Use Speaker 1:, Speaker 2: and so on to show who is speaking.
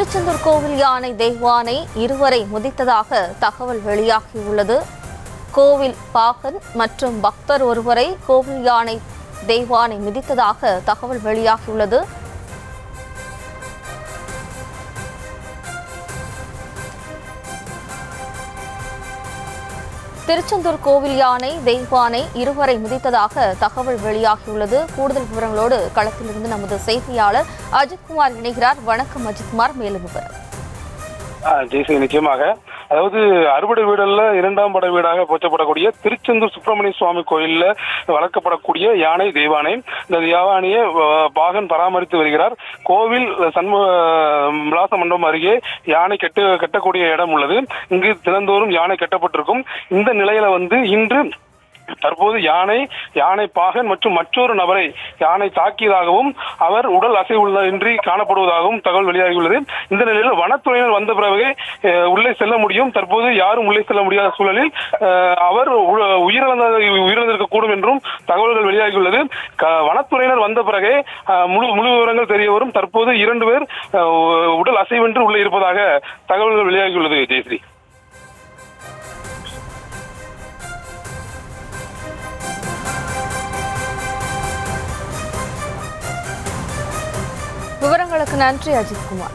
Speaker 1: திருச்செந்தூர் கோவில் யானை தெய்வானை இருவரை முதித்ததாக தகவல் வெளியாகியுள்ளது. கோவில் பாகன் மற்றும் பக்தர் ஒருவரை கோவில் யானை தெய்வானை மிதித்ததாக தகவல் வெளியாகியுள்ளது. திருச்செந்தூர் கோவில் யானை தெய்வானை இருவரை மிதித்ததாக தகவல் வெளியாகியுள்ளது. கூடுதல் விவரங்களோடு களத்திலிருந்து நமது செய்தியாளர் அஜித்குமார் இணைகிறார். வணக்கம் அஜித்குமார், மேலும் விவரம்.
Speaker 2: ஜெய்சி, நிச்சயமாக அதாவது அறுபடை வீடல்ல இரண்டாம் படை வீடாக போற்றப்படக்கூடிய திருச்செந்தூர் சுப்பிரமணிய சுவாமி கோயில்ல வளர்க்கப்படக்கூடிய யானை தெய்வானை. இந்த யானையை பாகன் பராமரித்து வருகிறார். கோவில் சண்முக விலாச மண்டபம் அருகே யானை கட்டக்கூடிய இடம் உள்ளது. இங்கு தினந்தோறும் யானை கட்டப்பட்டிருக்கும். இந்த நிலையில இன்று தற்போது யானை பாகன் மற்றும் மற்றொரு நபரை யானை தாக்கியதாகவும் அவர் உடல் அசைவுள்ளதின்றி காணப்படுவதாகவும் தகவல் வெளியாகியுள்ளது. இந்த நிலையில் வனத்துறையினர் வந்த பிறகு உள்ளே செல்ல முடியும். தற்போது யாரும் உள்ளே செல்ல முடியாத சூழலில் அவர் உயிரிழந்திருக்கக்கூடும் என்றும் தகவல்கள் வெளியாகியுள்ளது. வனத்துறையினர் வந்த பிறகு முழு விவரங்கள் தெரிய வரும். தற்போது 2 பேர் உடல் அசைவின்றி உள்ளே இருப்பதாக தகவல்கள் வெளியாகியுள்ளது. ஜெயஸ்ரீ,
Speaker 1: விவரங்களுக்கு நன்றி அஜித்குமார்.